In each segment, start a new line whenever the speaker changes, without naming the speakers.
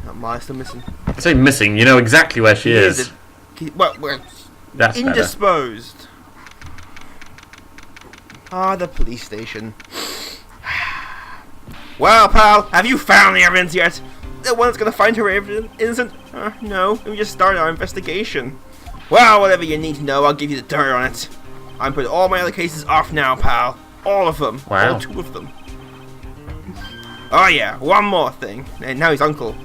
Am I still missing?
I say missing. You know exactly where she is.
Well,
That's
indisposed. The police station. Well, pal, have you found the evidence yet? The one's gonna find her innocent? No, we just started our investigation. Well, whatever you need to know, I'll give you the dirt on it. I'm putting all my other cases off now, pal. All of them.
Wow.
All 2 of them. Oh yeah, one more thing. And now he's uncle.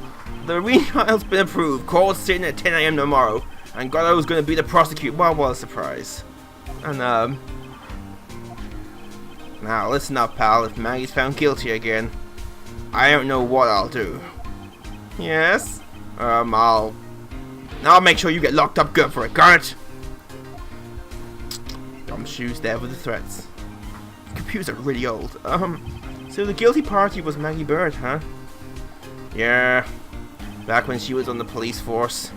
The retrial's been approved. Court's sitting at 10 AM tomorrow. And Grotto's gonna be the prosecutor. Well, what a surprise. And, now, listen up, pal. If Maggie's found guilty again, I don't know what I'll do. Yes? I'll make sure you get locked up good for it, got it? Dumb shoes there with the threats. Computers are really old. So the guilty party was Maggie Bird, huh? Yeah. Back when she was on the police force.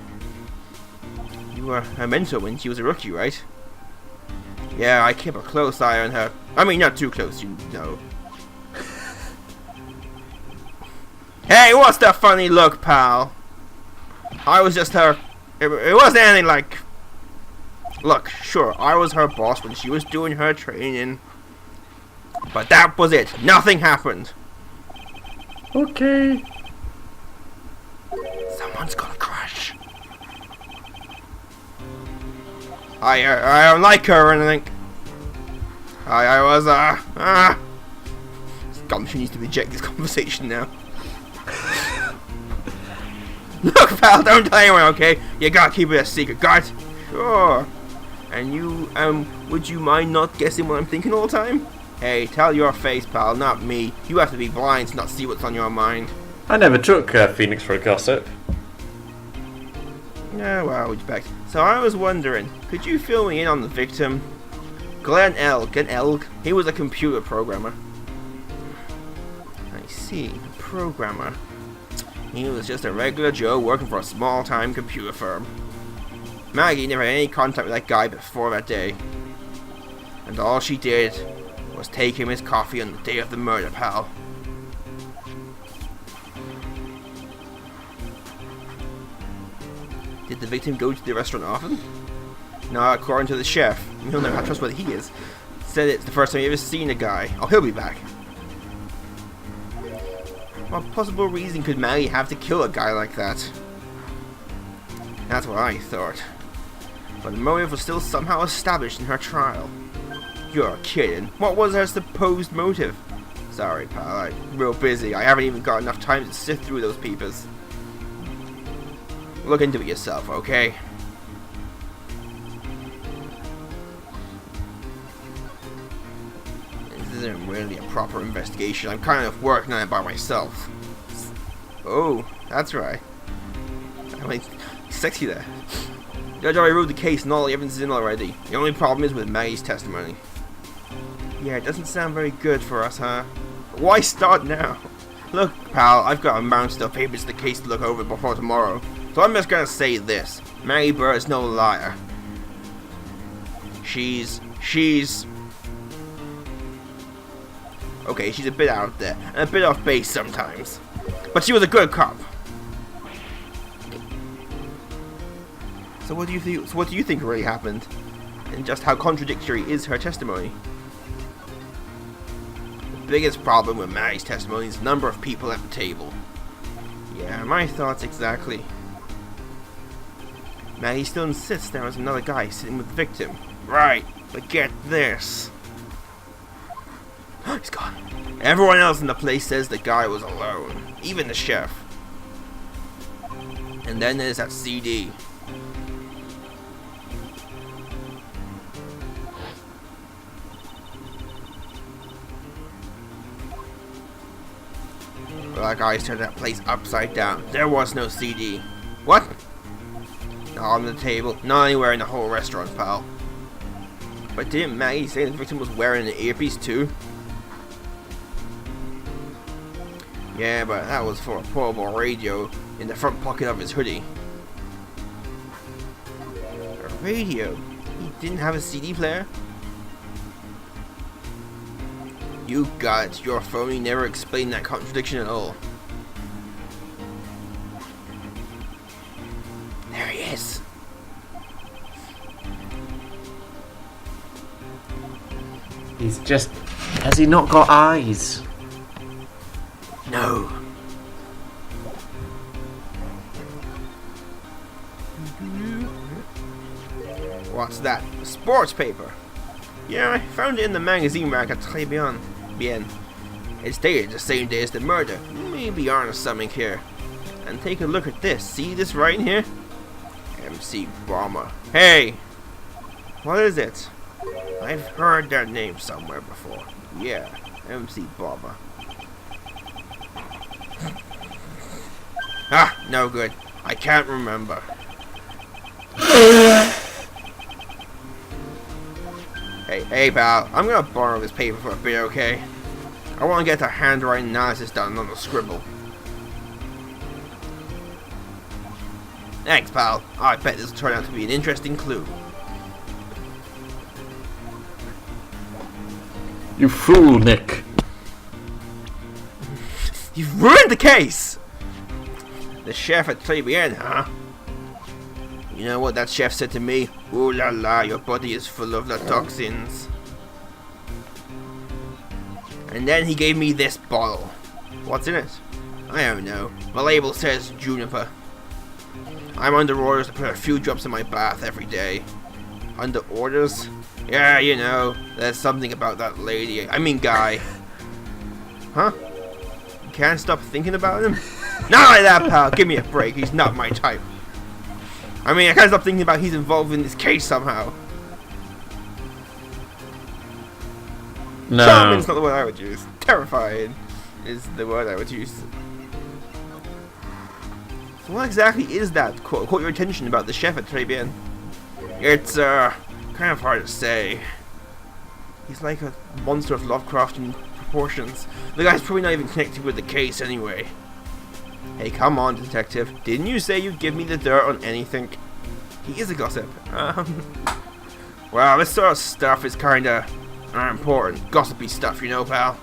You were her mentor when she was a rookie, right? Yeah, I kept a close eye on her. I mean, not too close, you know. Hey, what's the funny look, pal? I was just her... It wasn't anything like... Look, sure, I was her boss when she was doing her training. But that was it. Nothing happened.
Okay.
Someone's gonna crash. I don't like her or anything. I was, Gumption needs to reject this conversation now. Look, pal, don't tell anyone, okay? You gotta keep it a secret, got it? Sure. And you, would you mind not guessing what I'm thinking all the time? Hey, tell your face, pal, not me. You have to be blind to not see what's on your mind.
I never took Phoenix for a gossip.
Yeah, well, we expect. So I was wondering, could you fill me in on the victim? Glenn Elg. He was a computer programmer. I see, a programmer. He was just a regular Joe working for a small-time computer firm. Maggie never had any contact with that guy before that day. And all she did was take him his coffee on the day of the murder, pal. Did the victim go to the restaurant often? No, according to the chef. He'll never have trustworthy he is. Said it's the first time he ever seen a guy. Oh, he'll be back. What possible reason could Maggie have to kill a guy like that? That's what I thought. But the motive was still somehow established in her trial. You're kidding. What was her supposed motive? Sorry, pal. I'm real busy. I haven't even got enough time to sift through those peepers. Look into it yourself, okay? This isn't really a proper investigation. I'm kind of working on it by myself. Oh, that's right. I mean, sexy there. Judge already ruled the case and all the evidence is in already. The only problem is with Maggie's testimony. Yeah, it doesn't sound very good for us, huh? Why start now? Look, pal, I've got a mountain of papers in the case to look over before tomorrow. So I'm just gonna say this. Maggie Bird is no liar. She's... Okay, she's a bit out there, and a bit off base sometimes. But she was a good cop. So what do you think really happened? And just how contradictory is her testimony? The biggest problem with Maggie's testimony is the number of people at the table. Yeah, my thoughts exactly. Maggie still insists there was another guy sitting with the victim. Right, but get this. He's gone. Everyone else in the place says the guy was alone. Even the chef. And then there's that CD. Well, that guy turned that place upside down. There was no CD. What? Not on the table. Not anywhere in the whole restaurant, pal. But didn't Maggie say the victim was wearing an earpiece too? Yeah, but that was for a portable radio in the front pocket of his hoodie. A radio? He didn't have a CD player? You got it. Your phony never explained that contradiction at all. this?
He's just... Has he not got eyes?
No. What's that? A sports paper. Yeah, I found it in the magazine rack at Tribulations. Bien. It's dated the same day as the murder. Maybe on something here. And take a look at this. See this right here? MC Bomber. Hey! What is it? I've heard that name somewhere before. Yeah, MC Bomber. Ah, no good. I can't remember. Hey pal, I'm gonna borrow this paper for a bit, okay? I wanna get the handwriting analysis done on the scribble. Thanks, pal. I bet this will turn out to be an interesting clue.
You fool, Nick.
You've ruined the case! The chef at Tribulations, huh? You know what that chef said to me? Ooh la la, your body is full of the toxins. And then he gave me this bottle. What's in it? I don't know. The label says juniper. I'm under orders to put a few drops in my bath every day. Under orders? Yeah, you know, there's something about that lady. I mean guy. Huh? You can't stop thinking about him? Not like that, pal. Give me a break. He's not my type. I mean, I can't stop thinking about he's involved in this case somehow.
No.
Charming's not the word I would use. Terrifying is the word I would use. So what exactly is that caught your attention about the chef at Tribulations? It's, kind of hard to say. He's like a monster of Lovecraftian proportions. The guy's probably not even connected with the case anyway. Hey, come on, detective. Didn't you say you'd give me the dirt on anything? He is a gossip. Well, this sort of stuff is kinda important. Gossipy stuff, you know, pal.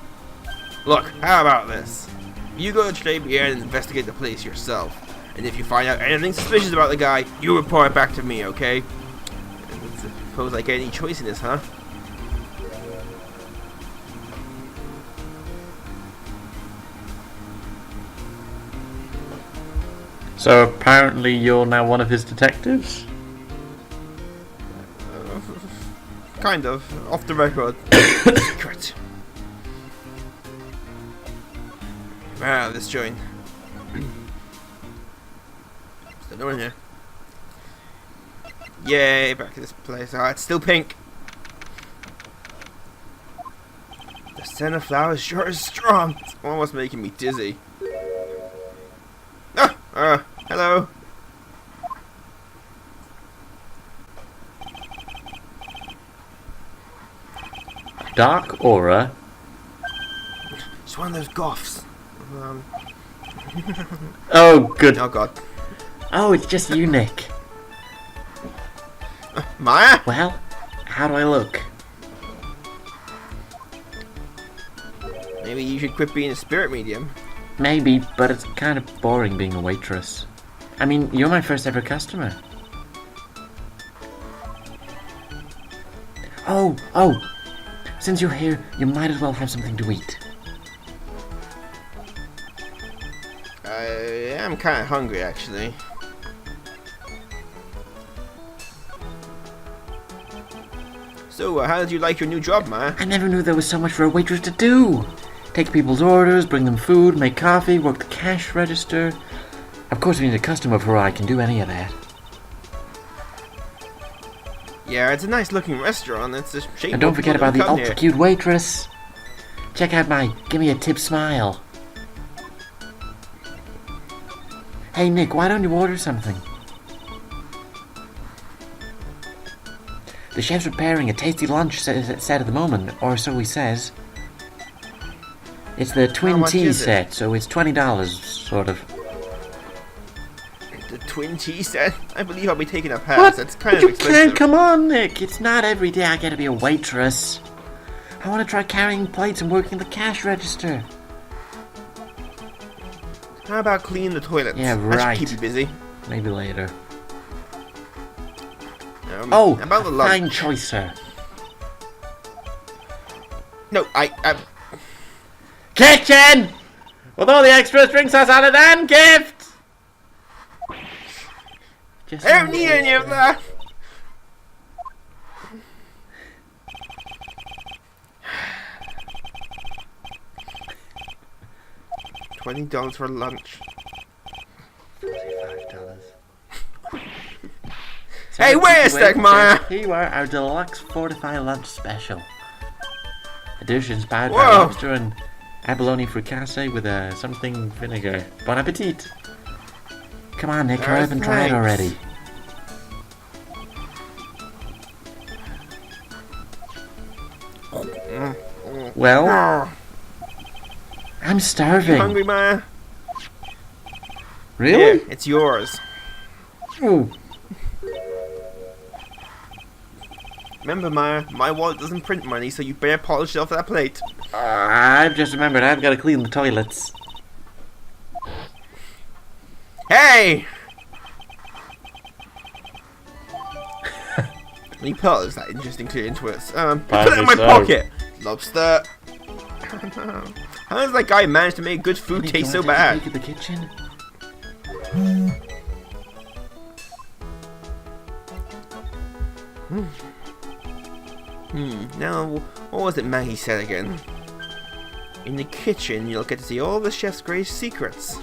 Look, how about this? You go to Tribulations and investigate the place yourself. And if you find out anything suspicious about the guy, you report it back to me, okay? I suppose I get any choice in this, huh?
So apparently you're now one of his detectives?
Kind of. Off the record. Secret. Wow, this joint. Still no one here. Yay, back to this place. Oh, it's still pink. The scent of flowers sure is strong. It's almost making me dizzy. Hello.
Dark aura?
It's one of those goths.
Oh, good.
Oh god.
Oh, it's just you, Nick.
Maya?
Well, how do I look?
Maybe you should quit being a spirit medium.
Maybe, but it's kind of boring being a waitress. I mean, you're my first ever customer. Oh! Since you're here, you might as well have something to eat.
I am kind of hungry, actually. So, how did you like your new job, Maya?
I never knew there was so much for a waitress to do. Take people's orders, bring them food, make coffee, work the cash register. Of course, we need a customer before I can do any of that.
Yeah, it's a nice looking restaurant. It's a shame.
And don't forget about the ultra cute waitress. Check out my give me a tip smile. Hey Nick, why don't you order something? The chef's preparing a tasty lunch set at the moment, or so he says. It's the twin tea set, so it's $20, sort of.
The twin tea set? I believe I'll be taking a pass.
What?
That's kind of
you
expensive.
Can't, come on, Nick. It's not every day I get to be a waitress. I want to try carrying plates and working the cash register.
How about cleaning the toilets?
Yeah,
That
right.
should keep you busy.
Maybe later. Oh,
about the lunch.
fine choice, sir.
No,
Kitchen! With all the extras, drink sauce on it, and gift! Just
I don't need any of that. $20 for lunch.
$45.
Hey, wait a sec, Maya!
Here you are, our deluxe fortified lunch special. A dish inspired by
Whoa.
lobster and abalone fricassee with something vinegar. Bon appetit! Come on, Nick, hurry up and try it
Thanks.
already. Well,
Oh,
I'm starving.
hungry, Maya?
Really?
Here, it's yours.
Oh.
Remember, Maya, my wallet doesn't print money, so you better polish it off that plate.
I've just remembered I've got to clean the toilets.
Hey! Me pearl is that interesting to twist. Put it in my pocket! Lobster! How does that guy manage to make good food
Nick,
taste
you
so
wanna
bad?
take a peek at the kitchen?
Now, what was it Maggie said again? In the kitchen, you'll get to see all the chef's greatest secrets.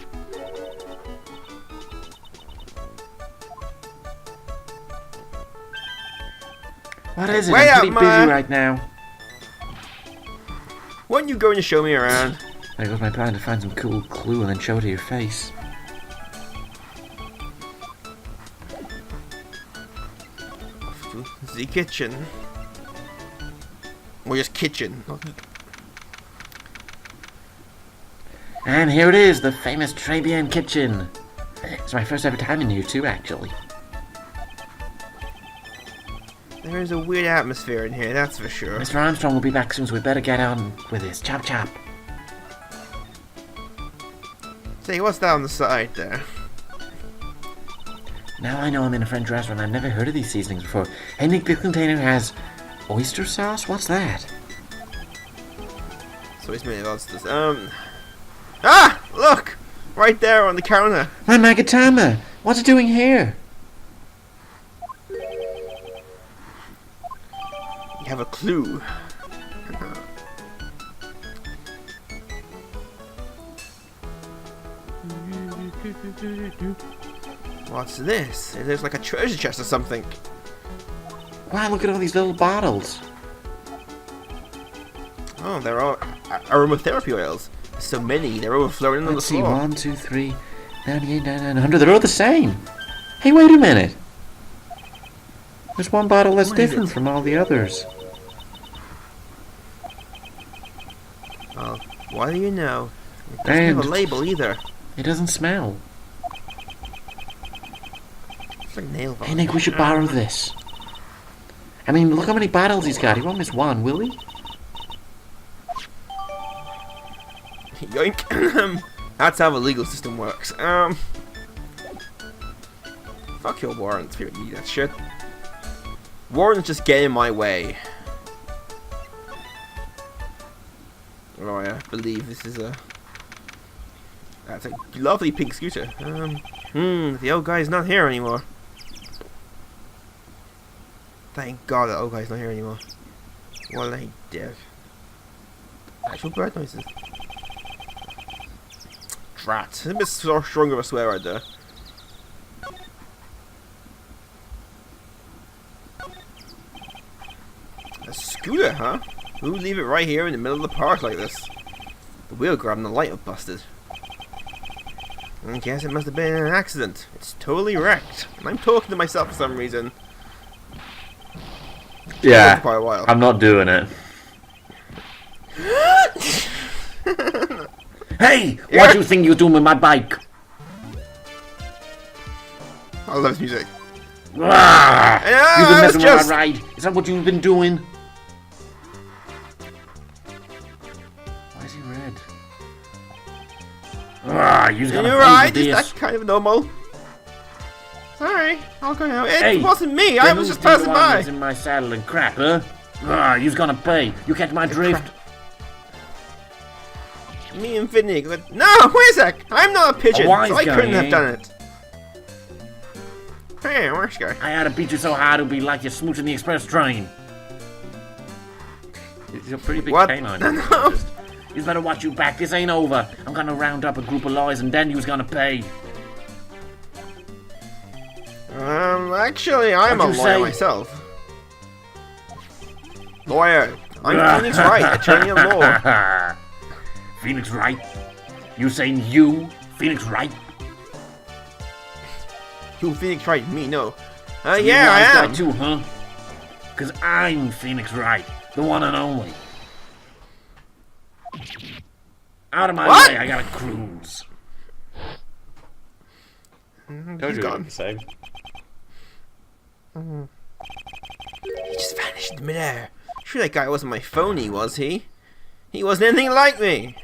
What is it?
Way
I'm
up,
pretty
Ma.
busy right now.
When you going to show me around?
There goes my plan to find some cool clue and then show it to your face.
Off to the kitchen. Or just kitchen.
And here it is, the famous Tribulations kitchen. It's my first ever time in here too, actually.
There is a weird atmosphere in here, that's for sure.
Mr. Armstrong will be back soon, so we better get on with this. Chop chop.
Say, what's that on the side there?
Now I know I'm in a French restaurant. I've never heard of these seasonings before. Hey Nick, this container has oyster sauce? What's that?
So he's made lots of this. Ah! Look! Right there on the counter.
My Magatama! What's it doing here?
You have a clue. What's this? It looks like a treasure chest or something.
Wow, look at all these little bottles.
Oh, they're all aromatherapy oils. There's so many, they're overflowing on the
Let's see,
floor.
1, 2, 3, 98, 99, 100. They're all the same. Hey, wait a minute. There's one bottle that's
What is
different
it?
from all the others.
Well, what do you know? It doesn't have a
And-
label either.
It doesn't smell.
It's like nail
Hey
varnish.
Nick, we should borrow this. I mean, look how many bottles he's got. He won't miss one, will he?
Yoink. That's how the legal system works. Fuck your warrants if you don't need that shit. Warrants just get in my way. Oh, I believe this is a... That's a lovely pink scooter. The old guy's not here anymore. Thank God the old guy's not here anymore. What a dick. Actual bird noises. Drat. A bit stronger of a swear right there. A scooter, huh? Who would leave it right here in the middle of the park like this? The wheel grab and the light have busted. I guess it must have been an accident. It's totally wrecked. And I'm talking to myself for some reason.
Yeah,
For quite a while.
I'm not doing it. Hey, what do you think you're doing with my bike?
I love his music.
Ah,
Yeah,
you've been
it's
messing
just-
with my ride. Is that what you've been doing? Why is he red? Ah, you've got
You're
to
right,
pay
is
for this.
that kind of normal? Sorry, I'll go now. It
Hey,
wasn't me. I was just passing by.
in my saddle and crap, huh? Ah, you's gonna pay. You catch my drift?
Me and Vinny. No, wait a sec. I'm not a pigeon,
A wise
so I
guy,
couldn't
eh?
have done it. Hey, where's guy?
I had to beat you so hard it'd be like you're smooching the express train. It's a pretty big
What?
canine.
No.
You better watch you back. This ain't over. I'm gonna round up a group of lawyers and then you's gonna pay.
Actually, I'm a
What'd you
lawyer
say?
myself. Lawyer. I'm Phoenix Wright, attorney at law.
Phoenix Wright? You saying you, Phoenix Wright?
You Phoenix Wright, me, no.
You
Yeah, I
wise guy
am.
too, huh? Cause I'm Phoenix Wright, the one and only. Out of my
What?
way, I gotta cruise.
He's gone.
Say.
He just vanished in midair. Sure, that guy wasn't my phony, was he? He wasn't anything like me.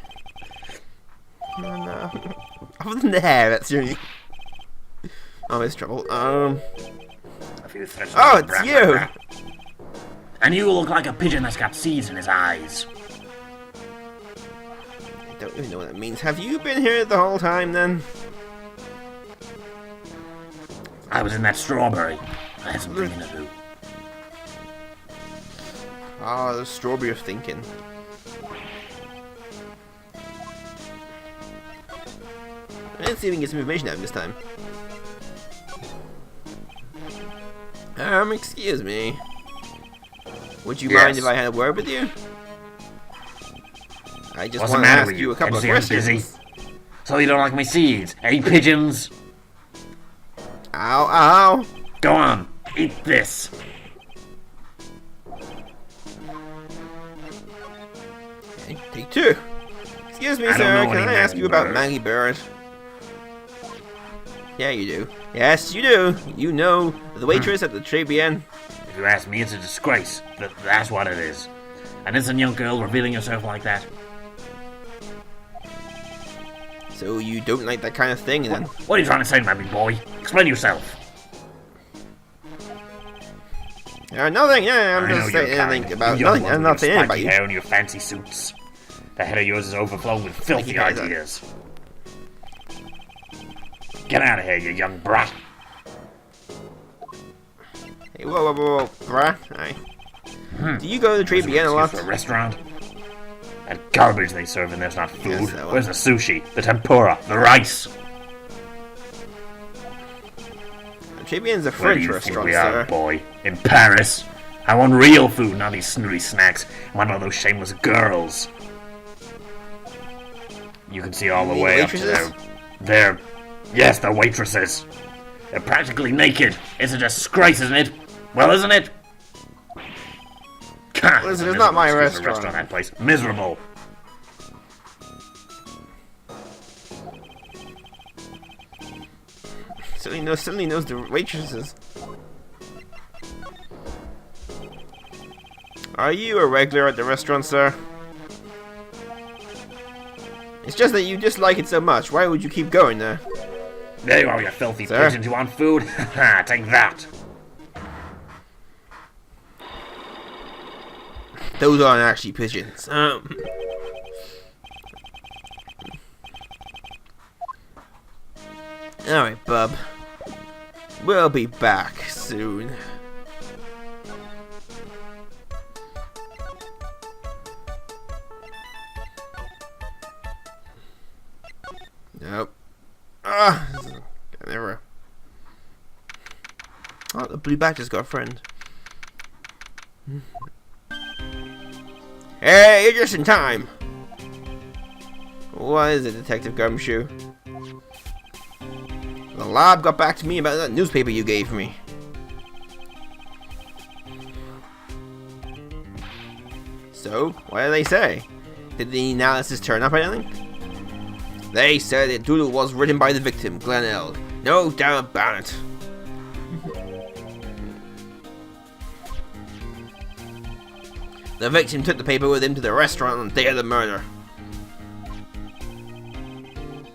No. Other than the hair, that's the only. Oh, it's trouble. Oh, it's you.
And you look like a pigeon that's got seeds in his eyes.
I don't even know what that means. Have you been here the whole time, then?
I was in that strawberry. I had some thinking to do.
Ah, the strawberry of thinking. Let's see if we can get some information out of him this time. Excuse me. Would you mind
Yes.
if I had a word with you? I just
What's the
want to
matter
ask
with
you
you?
a couple of
Can't you see I'm
questions.
busy? So you don't like my seeds, eh, pigeons?
Ow, ow.
Go on, eat this.
Okay, take two. Excuse me,
I don't
sir.
know
Can
any
I ask you about
Maggie
Maggie Bird? Yeah, you do. Yes, you do. You know the waitress at the Tribulations.
If you ask me, it's a disgrace. That's what it is. An innocent young girl revealing herself like that.
So you don't like that kind of thing, then?
What are you trying to say, my big boy? Explain yourself.
Nothing. Yeah, I'm
I know
just
you're
saying
kind.
anything about
You young
nothing.
one
I'm
with
not
your
saying anything about
spiky
you.
hair and your fancy suits. The head of yours is overflowing with filthy
you, guys.
ideas. Get out of here, you young brat.
Hey, whoa, bruh. Aye. Do you go to the Tribulations a lot?
For a restaurant? That garbage they serve in there's not food.
Yes, that one.
Where's the sushi, the tempura, the rice?
The Tribulations is a
Where do
French
you think
restaurant,
we are,
sir.
boy? In Paris? I want real food, not these snooty snacks. I want all those shameless girls. You can see all the
mean
way up to
waitresses?
Yes, they're waitresses. They're practically naked. It's a disgrace, isn't it? Well, isn't it?
Listen, it's not my restaurant.
That place. Miserable.
Certainly knows the waitresses. Are you a regular at the restaurant, sir? It's just that you dislike it so much. Why would you keep going there?
There you are, you filthy
Sir?
pigeons. You want food? Take that.
Those aren't actually pigeons. Alright, bub. We'll be back soon. Nope. Never. Oh, the blue badge has got a friend. Hey, you're just in time. What is it, Detective Gumshoe? The lab got back to me about that newspaper you gave me. So, what did they say? Did the analysis turn up or anything? They said that Doodle was written by the victim, Glenn Eld. No doubt about it. The victim took the paper with him to the restaurant on the day of the murder.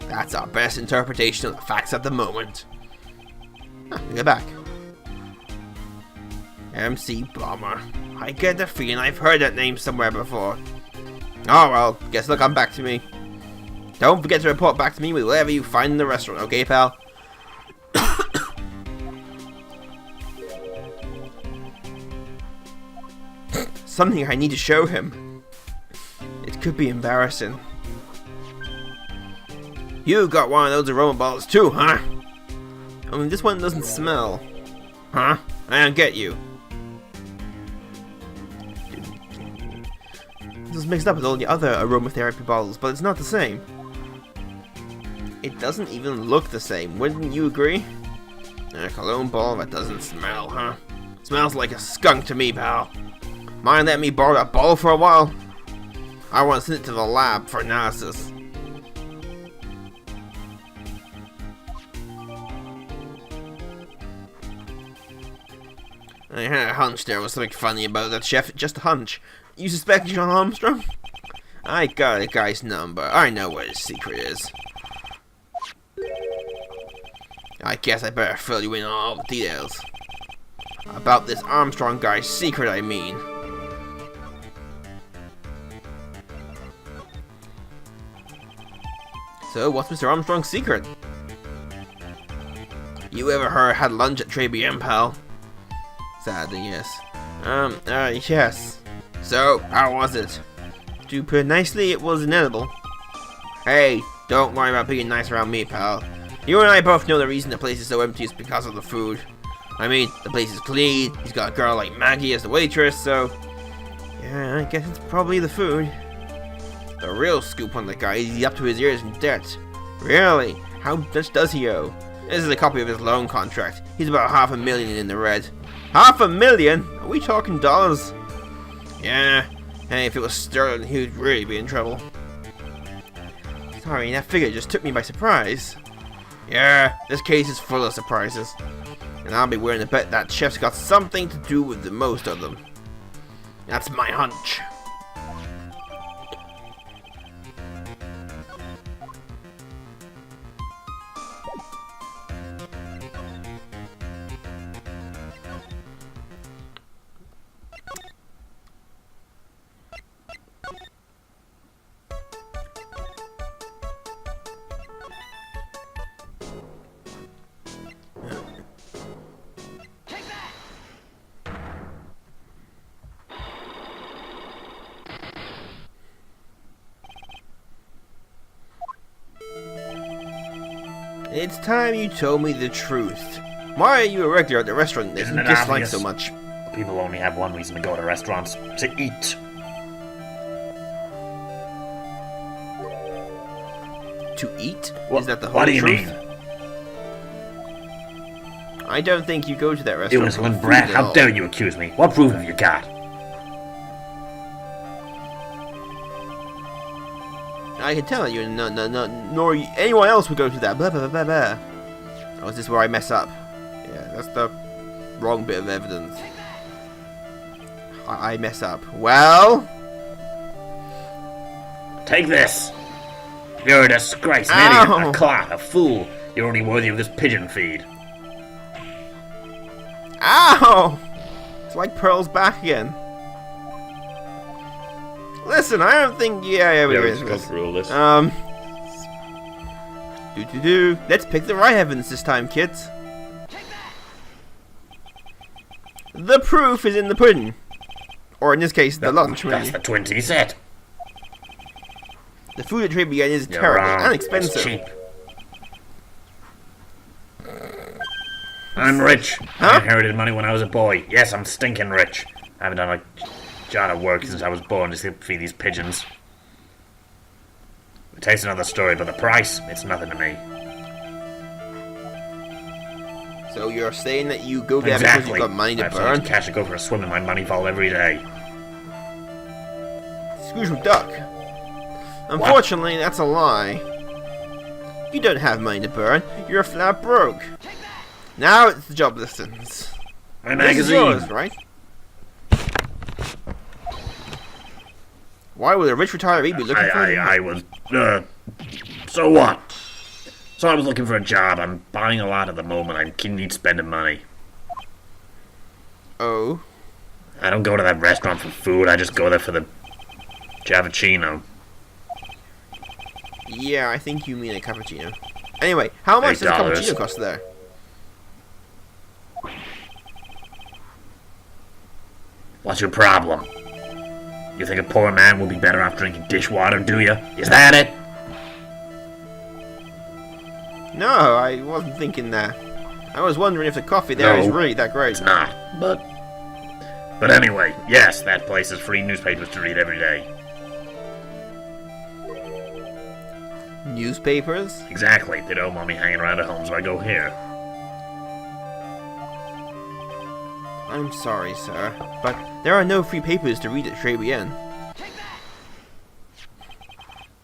That's our best interpretation of the facts at the moment. Get back. MC Bomber. I get the feeling I've heard that name somewhere before. Oh well, guess they'll come back to me. Don't forget to report back to me with whatever you find in the restaurant, okay, pal? Something I need to show him. It could be embarrassing. You got one of those aroma balls too, huh? I mean, this one doesn't smell. Huh? I don't get you. This is mixed up with all the other aromatherapy bottles, but it's not the same. It doesn't even look the same, wouldn't you agree? A cologne ball that doesn't smell, huh? Smells like a skunk to me, pal. Mind letting me borrow that bottle for a while? I want to send it to the lab for analysis. I had a hunch there was something funny about that, chef. Just a hunch. You suspect John Armstrong? I got a guy's number. I know what his secret is. I guess I better fill you in on all the details. About this Armstrong guy's secret, I mean. So, what's Mr. Armstrong's secret? You ever had lunch at Tribulations, pal? Sadly, yes. Yes. So, how was it? To put it nicely, it was inedible. Hey, don't worry about being nice around me, pal. You and I both know the reason the place is so empty is because of the food. I mean, the place is clean, he's got a girl like Maggie as the waitress, so... yeah, I guess it's probably the food. The real scoop on the guy is he's up to his ears in debt. Really? How much does he owe? This is a copy of his loan contract. He's about $500,000 in the red. $500,000? Are we talking dollars? Yeah. Hey, if it was sterling, he would really be in trouble. Sorry, that figure just took me by surprise. Yeah, this case is full of surprises. And I'll be willing to bet that chef's got something to do with the most of them. That's my hunch. It's time you told me the truth. Why are you a regular at the restaurant that
Isn't
you
it
dislike
obvious?
so much?
People only have one reason to go to restaurants: to eat.
To eat?
What,
Is that the whole
what do you
truth?
mean?
I don't think you go to that
You
restaurant.
insolent
for food
brat,
at
how
all.
dare you accuse me? What proof have you got?
I can tell you, nor anyone else would go to that. Blah blah blah blah. Oh, is this where I mess up? Yeah, that's the wrong bit of evidence. I mess up. Well,
Take this! You're a disgrace, an
Ow.
idiot, a clot, a fool. You're only worthy of this pigeon feed.
ow! It's like Pearl's back again. Listen, I don't think. Yeah, we
let's go through all this.
Let's pick the right evidence this time, kids. The proof is in the pudding. Or in this case, the lunch,
That's
maybe.
the 20 set.
The food at Tribulations is
You're
terrible
wrong.
and
It's
expensive.
cheap. I'm rich.
Huh?
I inherited money when I was a boy. Yes, I'm stinking rich. I haven't done a jot of work since I was born to feed these pigeons. The taste's another story, but the price, it's nothing to me.
So you're saying that you go there because
Exactly.
you've got money
I
to
have so much
burn?
cash to go for a swim in my money vault every day.
Scrooge McDuck. Unfortunately, that's a lie. You don't have money to burn. You're flat broke. Now it's the job listings.
My
This is
magazine.
yours, right? Why would a rich retiree be looking for
I was, so what?
So I was looking for a job. I'm buying a lot at the moment. I need spending money.
Oh?
I don't go to that restaurant for food. I just go there for the Javicino.
Yeah, I think you mean a cappuccino. Anyway, how much does a cappuccino cost there?
What's your problem? You think a poor man will be better off drinking dishwater, do you? Is that it?
No, I wasn't thinking that. I was wondering if the coffee there is really that great.
It's not, But anyway, yes, that place has free newspapers to read every day.
Newspapers?
Exactly. They don't want me hanging around at home, so I go here.
I'm sorry, sir, but there are no free papers to read at Tribulations.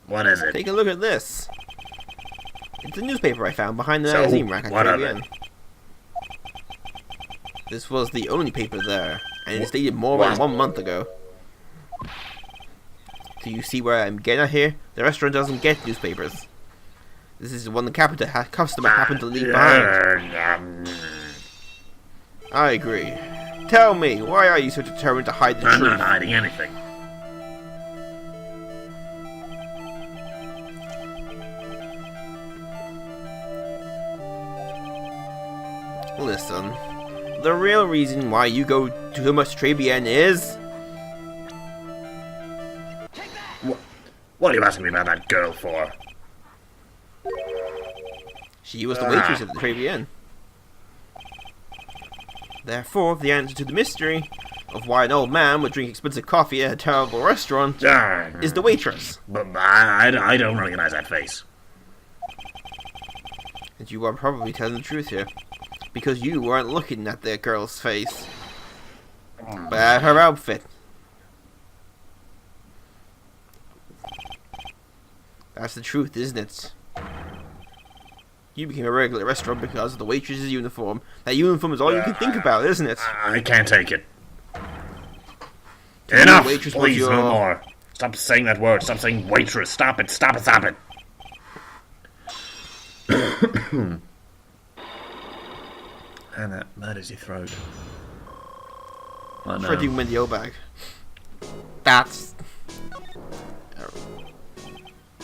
What is it?
Take a look at this. It's a newspaper I found behind the magazine rack at Tribulations. This was the only paper there, and it's dated more than 1 month ago. Do you see where I'm getting at here? The restaurant doesn't get newspapers. This is the one the customer happened to leave behind. I agree. Tell me, why are you so determined to hide the truth?
I'm not hiding anything.
Listen, the real reason why you go to so much Tribulations is...
What are you asking me about that girl for?
She was the waitress at the Tribulations. Therefore, the answer to the mystery of why an old man would drink expensive coffee at a terrible restaurant is the waitress.
But I don't recognize that face.
And you are probably telling the truth here, because you weren't looking at the girl's face, but at her outfit. That's the truth, isn't it? You became a regular at restaurant because of the waitress's uniform. That uniform is all you can think about, isn't it?
I can't take it. Enough! Please, no more. Stop saying that word. Stop saying waitress. Stop it. Stop it. Stop it. And that murders your throat. Oh, no.
Freddie went the bag. That's...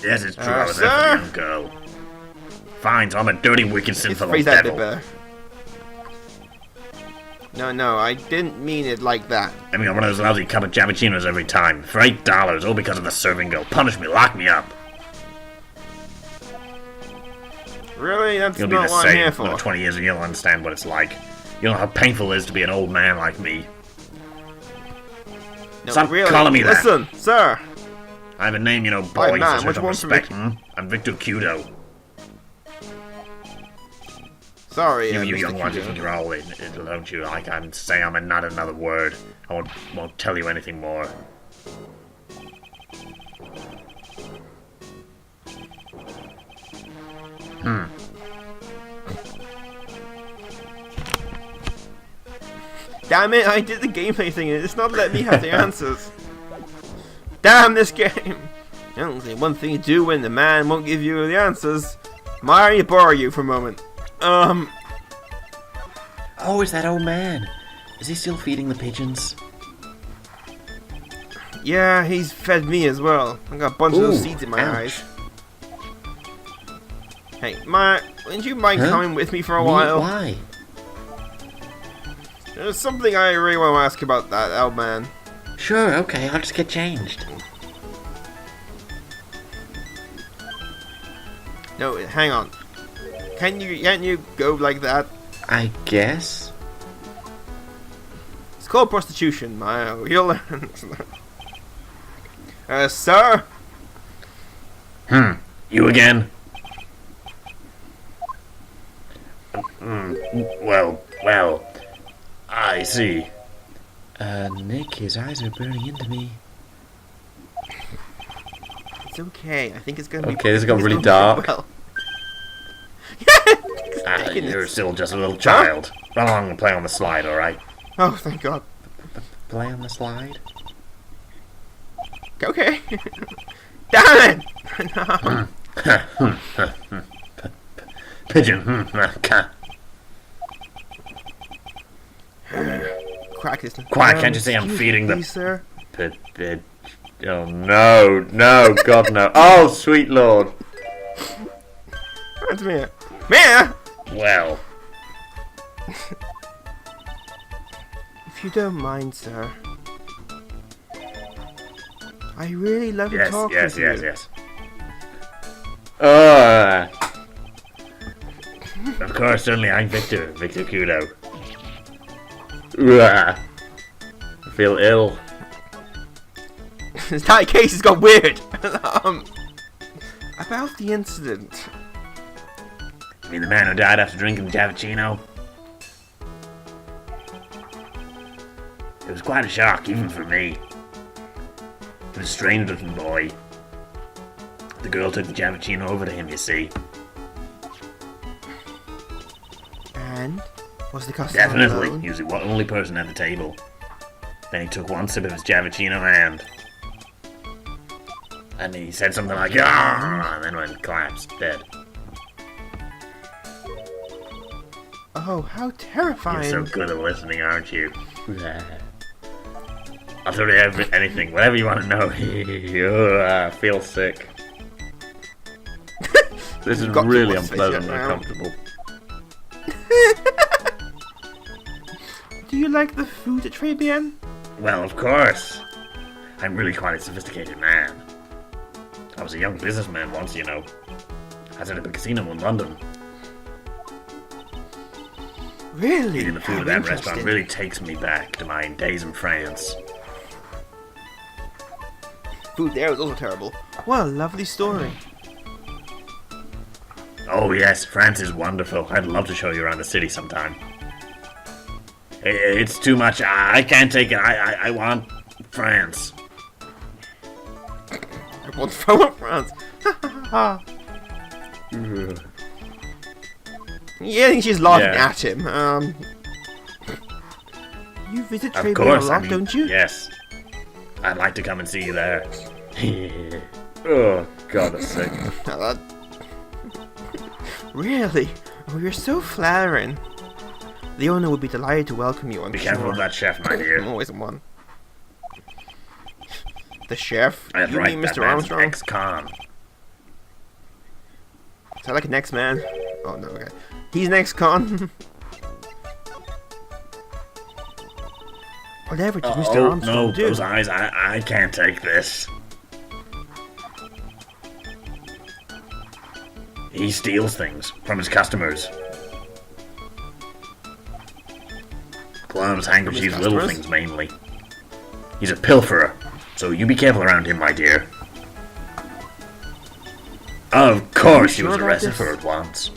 Yes, it's true. I was there for the young girl. Fine, so I'm a dirty, wicked, sinful old devil.
No, I didn't mean it like that.
I mean, one of those lousy cup of cappuccinos every time. For $8, all because of the serving girl. Punish me, lock me up.
Really? That's
You'll
not
be the
what
same.
I'm here for.
Another 20 years and you'll understand what it's like. You'll know how painful it is to be an old man like me.
No,
Stop
really.
calling me that.
Listen, sir.
I have a name, you know, boys.
Man,
Deserve respect. I'm Victor Cudo.
Sorry,
you
Mr.
young ones, you
Cudo.
think you're all in, don't you? I can say I'm not another word. I won't tell you anything more.
Damn it, I did the gameplay thing and it's not letting me have the answers. Damn this game! Only one thing you do when the man won't give you the answers. Might I borrow you for a moment?
Oh, it's that old man. Is he still feeding the pigeons?
Yeah, he's fed me as well. I got a bunch of those seeds in my eyes. Hey, wouldn't you mind coming with me for a while?
Why?
There's something I really want to ask about that old man.
Sure, okay, I'll just get changed.
No, hang on. Can't you go like that?
I guess.
It's called prostitution, you'll learn. Sir?
You again? Well, I see.
Nick, his eyes are burning into me.
It's okay, I think it's gonna be...
Okay, this got really dark.
Well.
You're still just a little child. Run along and play on the slide, alright?
Oh, thank God.
Play on the slide?
Okay. Damn it!
Pigeon. Can't.
Crack this.
Quiet, can't you see I'm feeding them?
Please, sir.
Oh, no. No, God, no. Oh, sweet Lord.
That's Mia. Mia!
Well.
If you don't mind, sir. I really love to
Yes,
talk
yes,
with you.
yes, yes. Of course, certainly, I'm Victor Kudo. I feel ill.
This entire case has got weird. About the incident.
I mean, the man who died after drinking the Javicino. It was quite a shock, even for me. He was a strange looking boy. The girl took the Javicino over to him, you see.
And? Was the customer
Definitely.
alone?
He was the only person at the table. Then he took one sip of his Javicino and he said something like, "Ah!" and then went collapsed, dead.
Oh, how
You're
terrifying.
so good at listening, aren't you? I'll tell you anything, whatever you want to know. I feel sick. This is
Got
really
to watch this
unpleasant
shit
and
now.
uncomfortable.
Do you like the food at Tribulations?
Well, of course. I'm really quite a sophisticated man. I was a young businessman once, you know. I set up a casino in London.
Really?
Eating the food
How
at that
interesting.
restaurant really takes me back to my days in France.
Food there was also terrible. What a lovely story.
Oh yes, France is wonderful. I'd love to show you around the city sometime. It's too much. I can't take it. I want France.
I want to throw up France. Yeah, I think she's laughing
Yeah.
at him. You visit
Of
Tribulations
course,
a lot, don't you?
Yes. I'd like to come and see you there. Oh, God, that's sick.
Now that- Really? Oh, you're so flattering. The owner would be delighted to welcome you, I'm
Be
sure.
careful of that chef, my dear.
I'm always one. The chef?
That's
You
right,
mean
that
Mr.
man's
Armstrong?
ex-con.
Is that like an ex-man? Oh no, okay. He's an ex-con. Whatever did Mr.
Oh,
Armstrong
no,
do?
those eyes, I can't take this. He steals things from his customers. Gloves, handkerchiefs, little
customers?
things mainly. He's a pilferer, so you be careful around him, my dear. Of course he
sure
was
about
arrested
this?
for it once.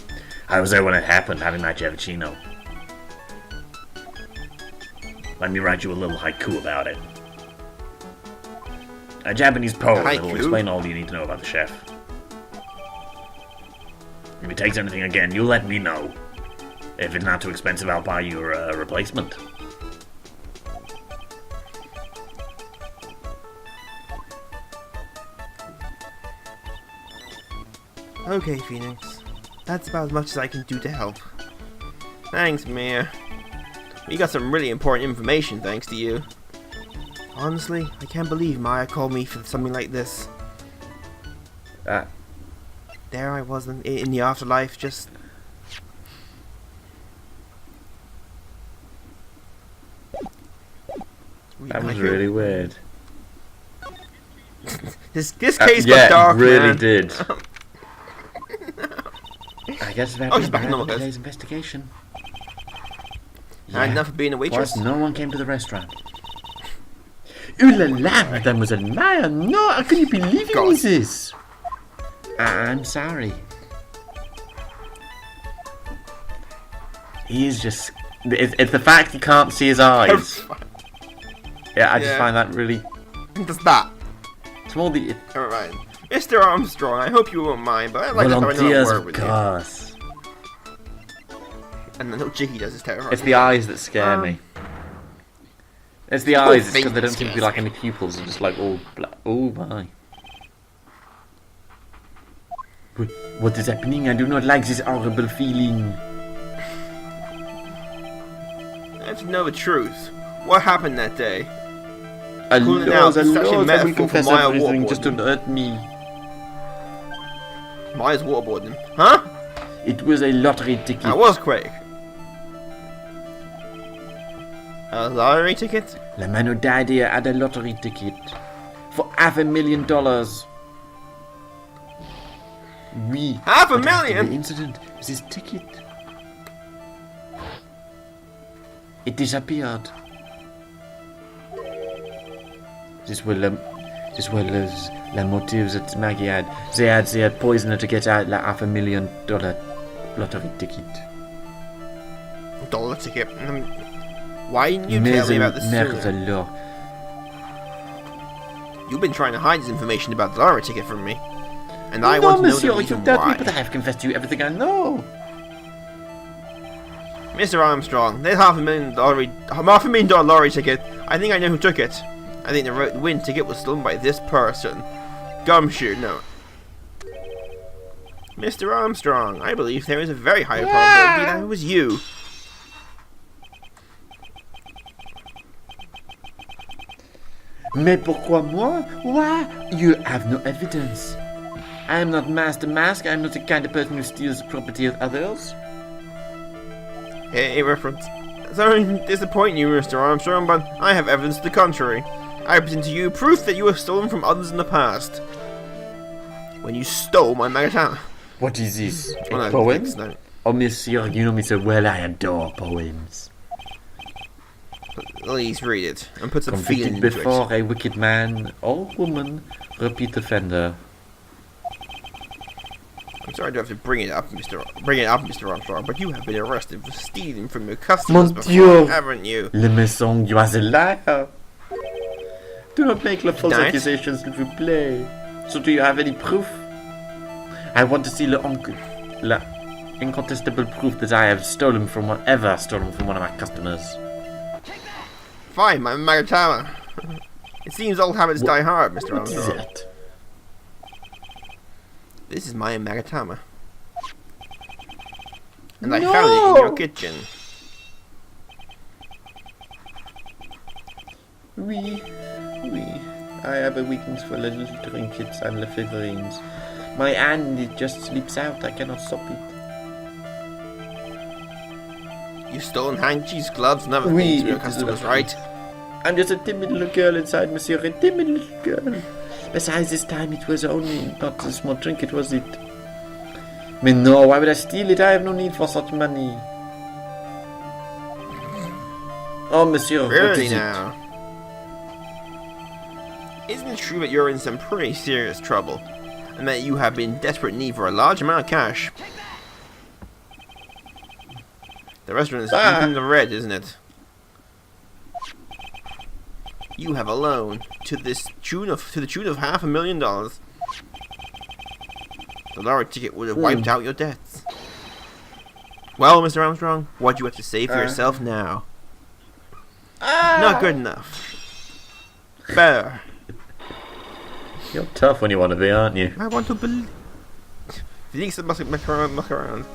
I was there when it happened, having that Javicino. Let me write you a little haiku about it. A Japanese poem that will
Haiku?
explain all you need to know about the chef. If he takes anything again, you let me know. If it's not too expensive, I'll buy you a replacement.
Okay, Phoenix. That's about as much as I can do to help. Thanks, Mia. We got some really important information thanks to you. Honestly, I can't believe Maya called me for something like this. There I was in the afterlife, just...
That was really weird.
This case got dark,
really
man.
did.
I guess
Oh, he's
about
back in
to
normal
today's
case.
investigation.
Had enough of being a waitress.
Plus, no one came to the restaurant. Ooh la la, Mademoiselle Maya, no, how can you believe
God.
in this? I'm sorry. He's just... It's the fact he can't see his eyes. Yeah, I just
Yeah.
find that really...
Just that.
It's more the...
Alright. Mr. Armstrong, I hope you won't mind, but I'd like to have another
Volunteers,
word
of
with you.
course.
And the no Jiggy does is terrifying.
It's the eyes that scare me. It's the
whole
eyes,
thing
because they don't seem to be
scares
like any pupils. They're just like all black. Oh my. What is happening? I do not like this horrible feeling.
I have to know the truth. What happened that day?
Allah,
now, this is actually a
I will
metaphor for
confess
Maya
everything. Just
waterboarding.
don't hurt me.
Maya's waterboarding. Huh?
It was a lottery ticket.
That was quick. A lottery ticket?
The man who died here had a lottery ticket for $500,000. Oui.
$500,000?
But after the incident, this ticket, it disappeared. This was the motives that Maggie had. They had poisoned her to get out like $500,000 lottery ticket.
Dollar ticket? Why didn't you tell me about this sooner?
Law.
You've been trying to hide this information about the lottery ticket from me. And I
No,
want to know
monsieur,
the reason
you doubt me,
why.
but I have confessed to you everything I know.
Mr. Armstrong, there's $500,000 lottery ticket. I think I know who took it. I think the win ticket was stolen by this person. Gumshoe, no. Mr. Armstrong, I believe there is a very high probability that it was you.
Mais pourquoi moi? Why? You have no evidence. I am not Master Mask. I am not the kind of person who steals the property of others.
Hey, reference. Sorry to disappoint you, Mr. Armstrong, but I have evidence to the contrary. I present to you proof that you have stolen from others in the past. When you stole my Magatama.
What is this?
Well,
A
no,
poem?
thanks, no.
Oh, monsieur, you know me so well. I adore poems.
Please read it and put some feeling
Convicted
into
before
it.
a wicked man or woman, repeat offender.
I'm sorry to have to bring it up, Mr. Armstrong, but you have been arrested for stealing from your customers
Mon
before,
Dieu.
haven't you?
Le maison, you are a liar. Do not make false
Denied.
accusations if you play. So do you have any proof? I want to see the incontestable proof that I have stolen from one of my customers.
Fine, my Magatama. It seems old habits die hard, Mr.
What is
Armstrong.
that?
This is my Magatama. And I found it in your kitchen.
Oui. I have a weakness for little trinkets and the figurines. My hand, it just slips out. I cannot stop it.
You've stolen handkerchiefs, gloves, and other
Oui,
things from your
it is
customers,
lovely.
right?
I'm just a timid little girl inside, monsieur. A timid little girl. Besides, this time it was only not a small trinket, was it? Mais no, why would I steal it? I have no need for such money. Oh, monsieur, what
Really
is
now? Isn't it true that you're in some pretty serious trouble? And that you have been in desperate need for a large amount of cash? The restaurant is deep in the red, isn't it? You have a loan to the tune of $500,000. The lottery ticket would have wiped out your debts. Well, Mr. Armstrong, what do you have to say for yourself now? Not good enough. Better.
You're tough when you want to be, aren't you?
I want to believe. Felix must muck around.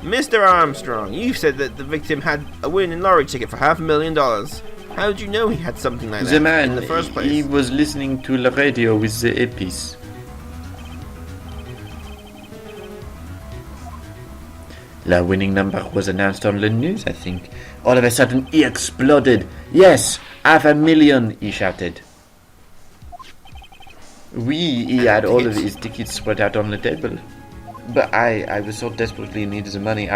Mr. Armstrong, you said that the victim had a winning lottery ticket for $500,000. How did you know he had something like that
The man,
in the first place?
he was listening to the radio with the earpiece. The winning number was announced on the news, I think. All of a sudden, he exploded. Yes, $500,000, he shouted. He had all of his tickets spread out on the table. But I was so desperately in need of the money,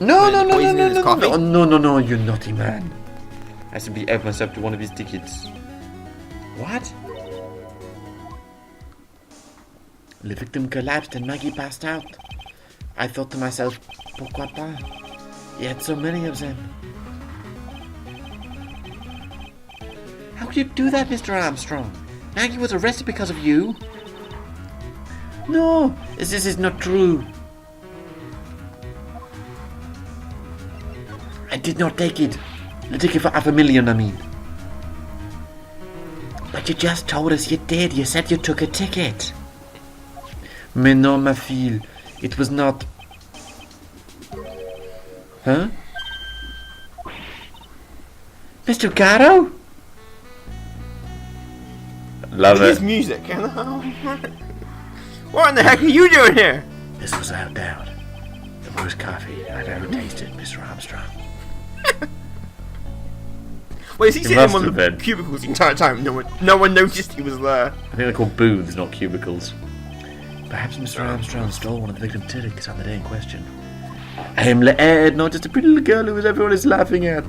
No, you naughty man. I simply helped myself to one of his tickets. What? The victim collapsed and Maggie passed out. I thought to myself, pourquoi pas? He had so many of them. How could you do that, Mr. Armstrong? Maggie was arrested because of you. No, this is not true. I did not take it. The ticket for $500,000, I mean. But you just told us you did. You said you took a ticket. Mais non, ma fille. It was not... Huh? Mr. Gatto?
Love
His
it.
music. What in the heck are you doing here?
This was without doubt the worst coffee I've ever tasted, Mr. Armstrong.
Wait, is he sitting in
must
one of
have
the
been.
cubicles the entire time? No one noticed he was there.
I think they're called booths, not cubicles.
Perhaps Mr. Armstrong stole one of the victim's tickets on the day in question. I am Ed, not just a pretty little girl who everyone is laughing at.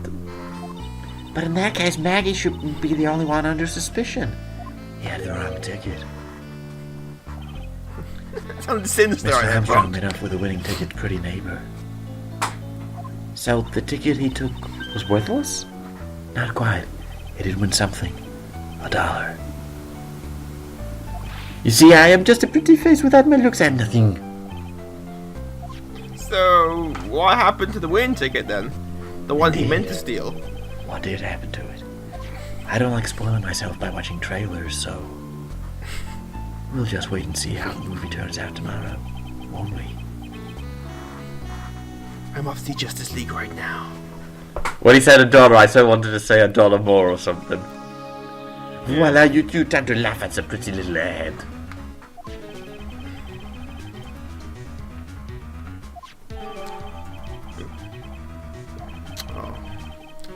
But in that case, Maggie should be the only one under suspicion. He had the wrong ticket.
Sounds sinister.
Mr.
I
Armstrong made off with a winning ticket, pretty neighbor. So the ticket he took was worthless? Not quite. He did win something. $1. You see, I am just a pretty face without my looks and nothing.
So, what happened to the win ticket then? The one he meant to steal?
What did happen to it? I don't like spoiling myself by watching trailers, so... We'll just wait and see how the movie turns out tomorrow, won't we?
I'm off to see Justice League right now.
When he said $1, I so wanted to say $1 more or something.
Voila, you tend to laugh at the pretty little head.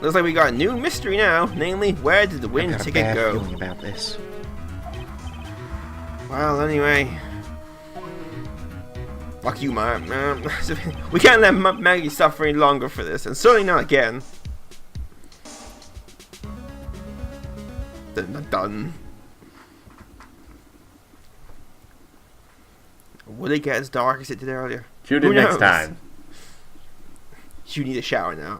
Looks like we got a new mystery now, namely, where did the win ticket go?
Feeling about this.
Well, anyway, fuck you, man. We can't let Maggie suffer any longer for this, and certainly not again. Done. Will it get as dark as it did earlier?
Tune
Who
in next
knows?
time.
You need a shower now.